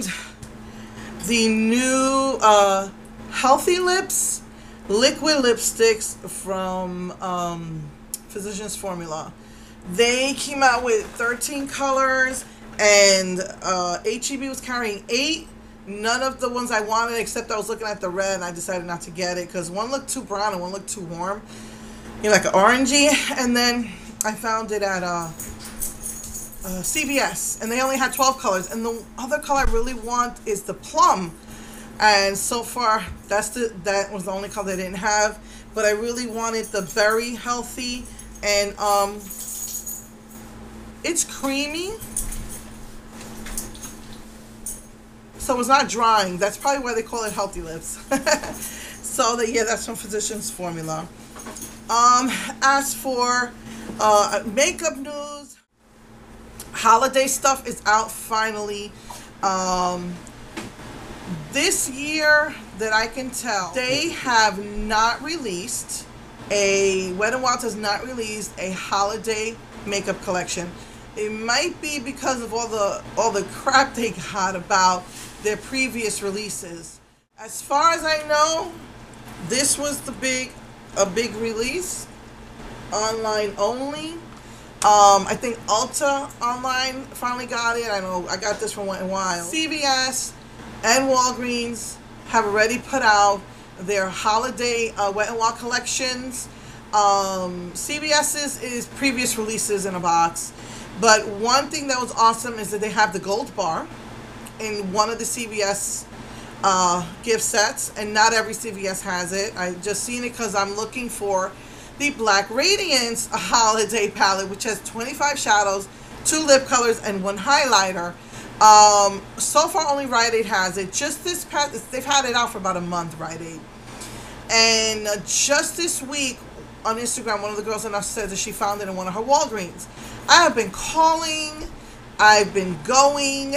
found the new Healthy Lips liquid lipsticks from Physicians Formula. They came out with 13 colors, and HEB was carrying 8. None of the ones I wanted, except I was looking at the red, and I decided not to get it because one looked too brown and one looked too warm, you know, like an orangey. And then I found it at CVS, and they only had 12 colors. And the other color I really want is the plum. And so far, that was the only color they didn't have. But I really wanted the Berry Healthy, and it's creamy, so it's not drying. That's probably why they call it Healthy Lips. So yeah, that's from Physicians Formula. As for makeup news, holiday stuff is out finally. This year, that I can tell, they have not released Wet n Wild has not released a holiday makeup collection. It might be because of all the crap they got about their previous releases. As far as I know, this was a big release, online only. I think Ulta online finally got it. I know I got this from Wet n Wild. CVS and Walgreens have already put out their holiday Wet n Wild collections. CVS's is previous releases in a box. But one thing that was awesome is that they have the gold bar in one of the CVS gift sets, and not every CVS has it. I just seen it because I'm looking for the Black Radiance holiday palette, which has 25 shadows, 2 lip colors, and 1 highlighter. So far only Rite Aid has it. Just this past, they've had it out for about a month, Rite Aid. And just this week on Instagram, one of the girls in us said that she found it in one of her Walgreens. I have been calling, I've been going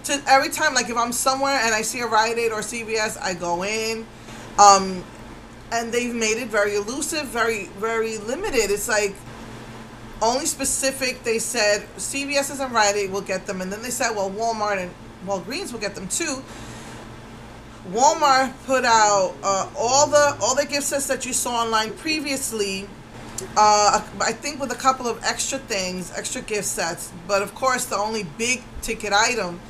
to every time, like if I'm somewhere and I see a Rite Aid or CVS, I go in. And they've made it very elusive, very, very limited. It's like only specific. They said CVS and Rite Aid will get them, and then they said, well, Walmart and Walgreens will get them too. Walmart put out all the gift sets that you saw online previously. I think with a couple of extra things, extra gift sets. But of course, the only big ticket item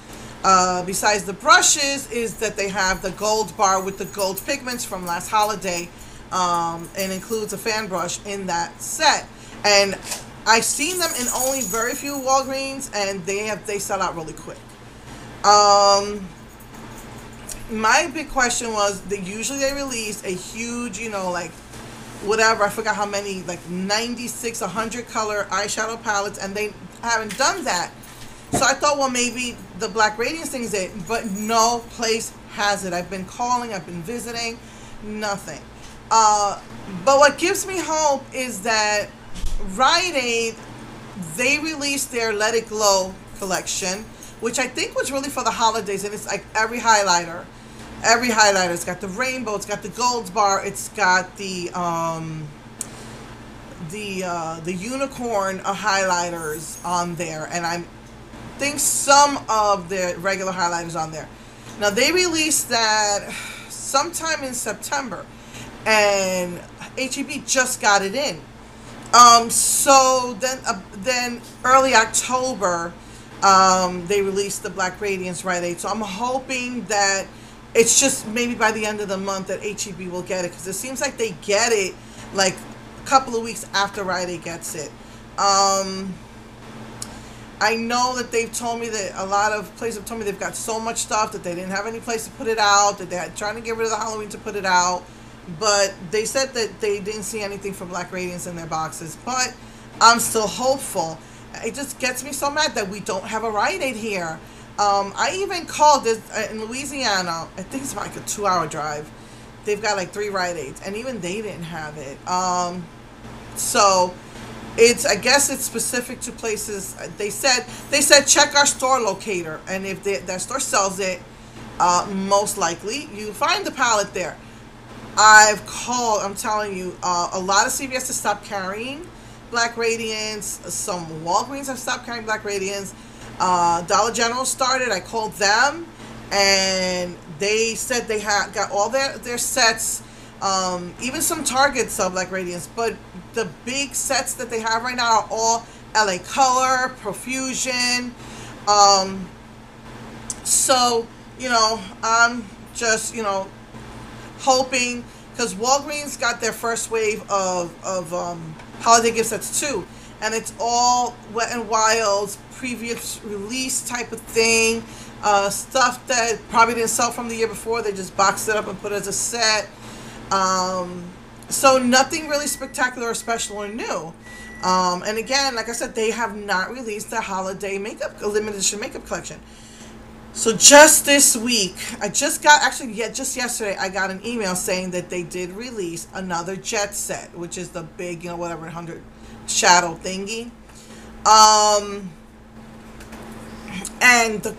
besides the brushes is that they have the gold bar with the gold pigments from last holiday, and includes a fan brush in that set. And I've seen them in only very few Walgreens, and they sell out really quick. My big question was that usually they release a huge, you know, like whatever, I forgot how many, like 96, 100 color eyeshadow palettes, and they haven't done that. So I thought, well, maybe the Black Radiance thing is it, but no place has it. I've been calling, I've been visiting, nothing. But what gives me hope is that Rite Aid, they released their Let It Glow collection, which I think was really for the holidays, and it's like every highlighter. Every highlighter. It's got the rainbow, it's got the gold bar, it's got the unicorn highlighters on there, and I think some of the regular highlighters on there. Now they released that sometime in September, and HEB just got it in. So then early October, they released the Black Radiance Rite Aid. So I'm hoping that it's just maybe by the end of the month that HEB will get it, because it seems like they get it like a couple of weeks after Rite Aid gets it. I know that they've told me that a lot of places have told me they've got so much stuff that they didn't have any place to put it out, that they're trying to get rid of the Halloween to put it out. But they said that they didn't see anything for Black Radiance in their boxes. But I'm still hopeful. It just gets me so mad that we don't have a Rite Aid here. I even called this in Louisiana. I think it's like a 2-hour drive. They've got like 3 Rite Aids, and even they didn't have it. So I guess it's specific to places. They said check our store locator, and if that store sells it, most likely you find the palette there. I've called. I'm telling you, a lot of CVS has stopped carrying Black Radiance. Some Walgreens have stopped carrying Black Radiance. Dollar General started. I called them, and they said they had got all their sets, even some Target sub Black Radiance, but the big sets that they have right now are all LA Color, Profusion. So, I'm just, hoping, because Walgreens got their first wave of holiday gift sets too, and it's all Wet n Wild's previous release type of thing, stuff that probably didn't sell from the year before. They just boxed it up and put it as a set. So nothing really spectacular or special or new. And again, like I said, they have not released their holiday makeup, limited edition makeup collection. So just this week, just yesterday, I got an email saying that they did release another Jet Set, which is the big, whatever, 100 shadow thingy. And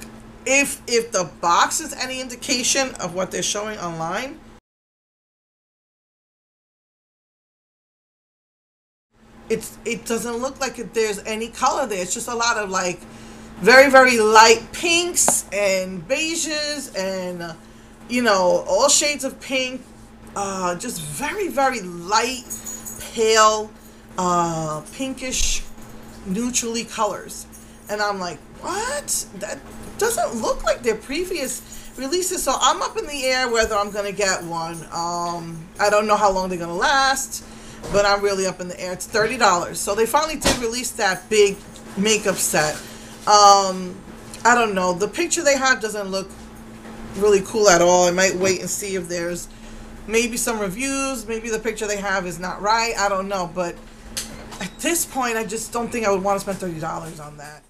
if the box is any indication of what they're showing online, it doesn't look like there's any color there. It's just a lot of like very, very light pinks and beiges and, all shades of pink. Just very, very light, pale, pinkish, neutrally colors. And I'm like, what? That doesn't look like their previous releases. So I'm up in the air whether I'm going to get one. I don't know how long they're going to last, but I'm really up in the air. It's $30. So they finally did release that big makeup set. I don't know. The picture they have doesn't look really cool at all. I might wait and see if there's maybe some reviews. Maybe the picture they have is not right. I don't know. But at this point, I just don't think I would want to spend $30 on that.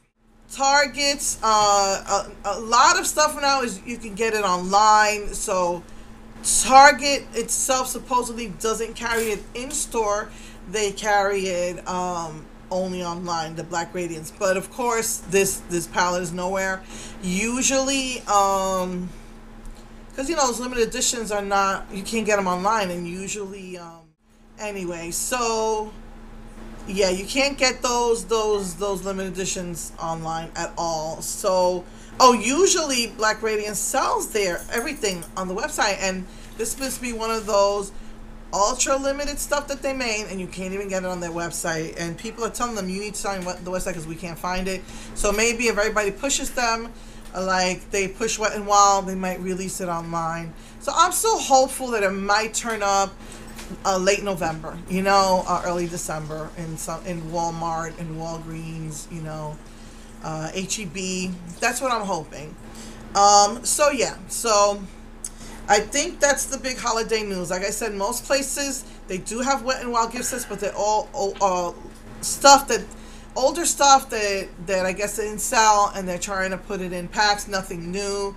Target's, a lot of stuff now is you can get it online. So Target itself supposedly doesn't carry it in store. They carry it, only online, the Black Radiance. But of course, this palette is nowhere. Usually, because those limited editions are not, you can't get them online, and usually, anyway. So yeah, you can't get those limited editions online at all. So usually Black Radiance sells everything on the website, and this must be one of those ultra limited stuff that they made, and you can't even get it on their website, and people are telling them you need to sign the website because we can't find it. So maybe if everybody pushes them, like they push Wet n Wild, they might release it online. So I'm still hopeful that it might turn up late November, early December in Walmart and Walgreens, HEB. That's what I'm hoping. So yeah, so I think that's the big holiday news. Like I said, most places, they do have Wet n Wild gift sets, but they're all older stuff that I guess they didn't sell, and they're trying to put it in packs. Nothing new,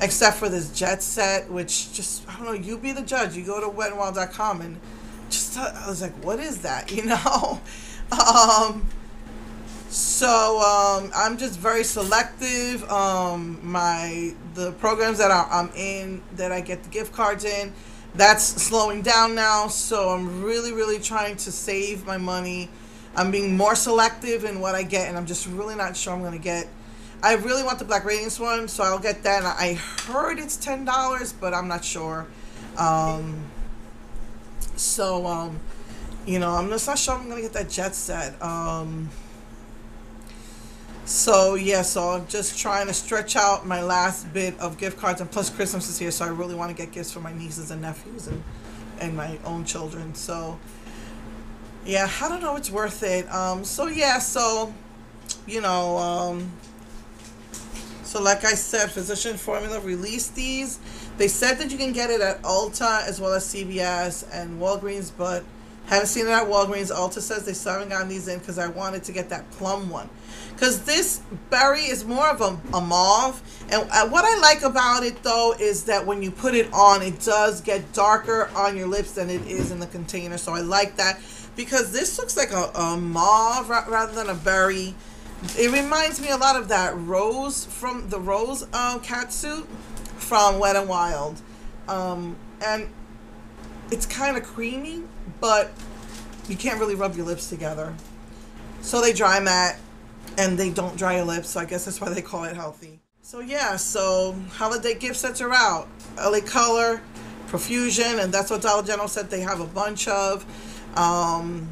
except for this Jet Set, which just, I don't know, you be the judge. You go to wetnwild.com and just, I was like, what is that, So I'm just very selective. The programs that I'm in, that I get the gift cards in, that's slowing down now. So I'm really, really trying to save my money. I'm being more selective in what I get, and I'm just really not sure I'm going to get. I really want the Black Radiance one, so I'll get that. I heard it's $10, but I'm not sure. I'm just not sure I'm going to get that Jet Set. So yeah, so I'm just trying to stretch out my last bit of gift cards, and plus Christmas is here, so I really want to get gifts for my nieces and nephews and my own children. So yeah, I don't know, it's worth it. So yeah, so so like I said, Physician Formula released these. They said that you can get it at Ulta as well as CVS and Walgreens, but haven't seen it at Walgreens. Ulta says they still haven't gotten these in because I wanted to get that plum one. Because this berry is more of a mauve. And what I like about it, though, is that when you put it on, it does get darker on your lips than it is in the container. So I like that. Because this looks like a mauve rather than a berry. It reminds me a lot of that Rose, from the Rose catsuit from Wet n Wild. And it's kind of creamy, but you can't really rub your lips together. So they dry matte. and they don't dry your lips, so I guess that's why they call it healthy. So yeah, so holiday gift sets are out. LA Color, Profusion, and that's what Dollar General said they have a bunch of. So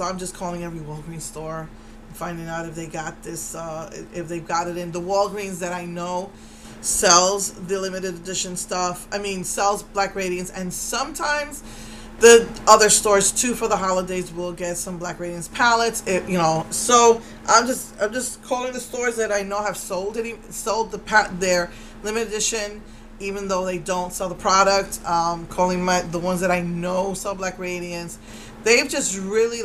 I'm just calling every Walgreens store, finding out if they got this, if they've got it in the Walgreens that I know sells the limited edition stuff. I mean, sells Black Radiance, and sometimes the other stores too for the holidays will get some Black Radiance palettes. So I'm just calling the stores that I know have sold their limited edition, even though they don't sell the product. Calling the ones that I know sell Black Radiance. They've just really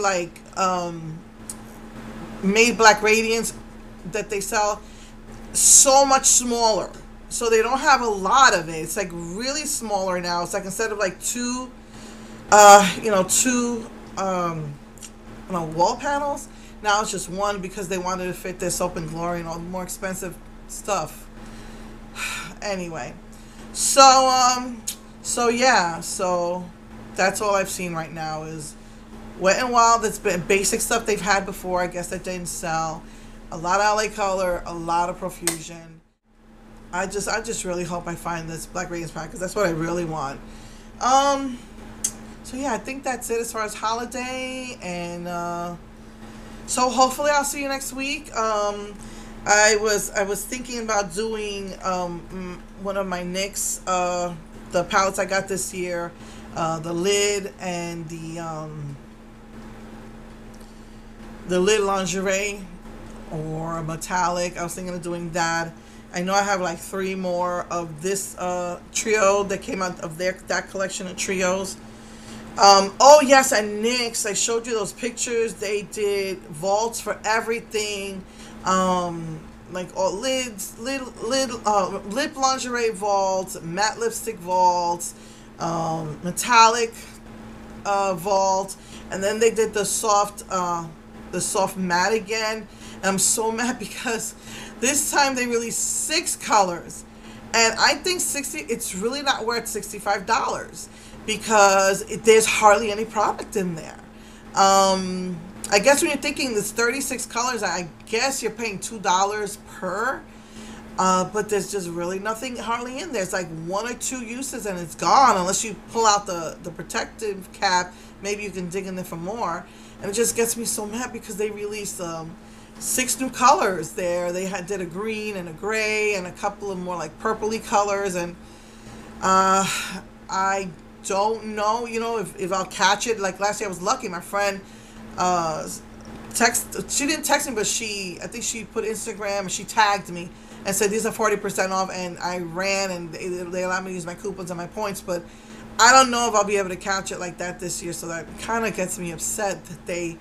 made Black Radiance that they sell so much smaller. So they don't have a lot of it. It's like really smaller now. It's like instead of like two wall panels, now it's just one because they wanted to fit their Soap and Glory and all the more expensive stuff. Anyway, so that's all I've seen right now is Wet n Wild. That's been basic stuff they've had before. I guess that didn't sell. A lot of LA Color, a lot of Profusion. I just really hope I find this Black Radiance pack because that's what I really want. So yeah, I think that's it as far as holiday, and so hopefully I'll see you next week. I was thinking about doing one of my NYX the palettes I got this year, the lid and the lid lingerie or a metallic. I was thinking of doing that. I know I have like 3 more of this trio that came out of that collection of trios. Oh yes, and NYX, I showed you those pictures. They did vaults for everything, like all lip lingerie vaults, matte lipstick vaults, metallic vault, and then they did the soft matte again. And I'm so mad because this time they released 6 colors, and I think it's really not worth $65 because there's hardly any product in there. I guess when you're thinking there's 36 colors, I guess you're paying $2 per, but there's just really nothing hardly in there. It's like 1 or 2 uses and it's gone unless you pull out the protective cap. Maybe you can dig in there for more, and it just gets me so mad because they released 6 new colors there. They did a green and a gray and a couple of more like purpley colors, and I don't know, if I'll catch it. Like last year I was lucky. My friend she didn't text me, but I think she put Instagram and she tagged me and said these are 40% off, and I ran and they allowed me to use my coupons and my points, but I don't know if I'll be able to catch it like that this year, so that kind of gets me upset that they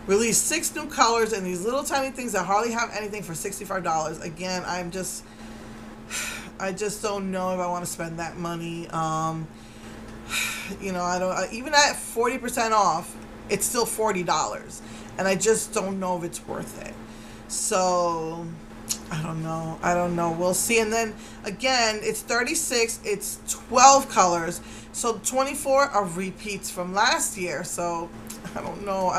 released 6 new colors and these little tiny things that hardly have anything for $65. Again, I just don't know if I want to spend that money. I don't, even at 40% off, it's still $40, and I just don't know if it's worth it. So I don't know. We'll see. And then again, it's 36, it's 12 colors, so 24 are repeats from last year. So I don't know.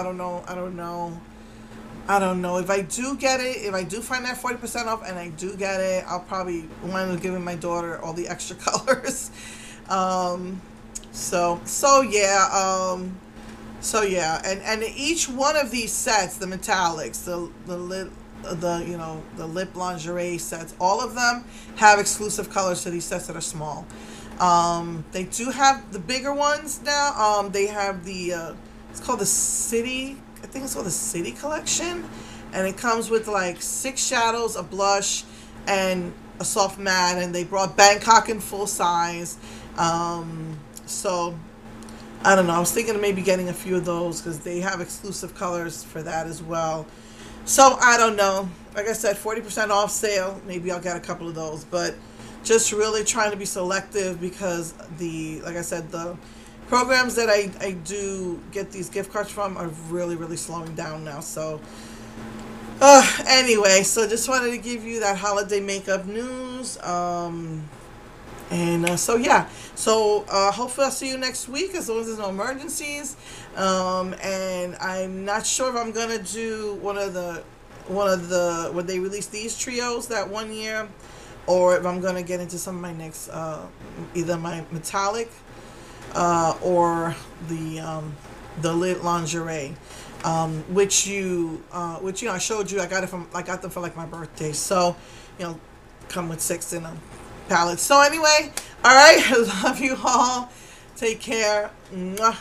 If I do get it, if I do find that 40% off and I do get it, I'll probably wind up giving my daughter all the extra colors. So yeah, and each one of these sets, the metallics, the lip lingerie sets, all of them have exclusive colors to these sets that are small. They do have the bigger ones now. They have it's called the City. I think it's called the City Collection, and it comes with like 6 shadows, a blush, and a soft matte. And they brought Bangkok in full size. So I don't know. I was thinking of maybe getting a few of those because they have exclusive colors for that as well. So I don't know. Like I said, 40% off sale. Maybe I'll get a couple of those, but just really trying to be selective because like I said, the programs that I do get these gift cards from are really, really slowing down now. So anyway, so just wanted to give you that holiday makeup news. And so yeah, so hopefully I'll see you next week as long as there's no emergencies. And I'm not sure if I'm gonna do one of the when they released these trios that one year, or if I'm gonna get into some of my next either my metallic or the lit lingerie, which I showed you. I got them for like my birthday. So, come with 6 in them palettes. So anyway, all right. I love you all. Take care. Mwah.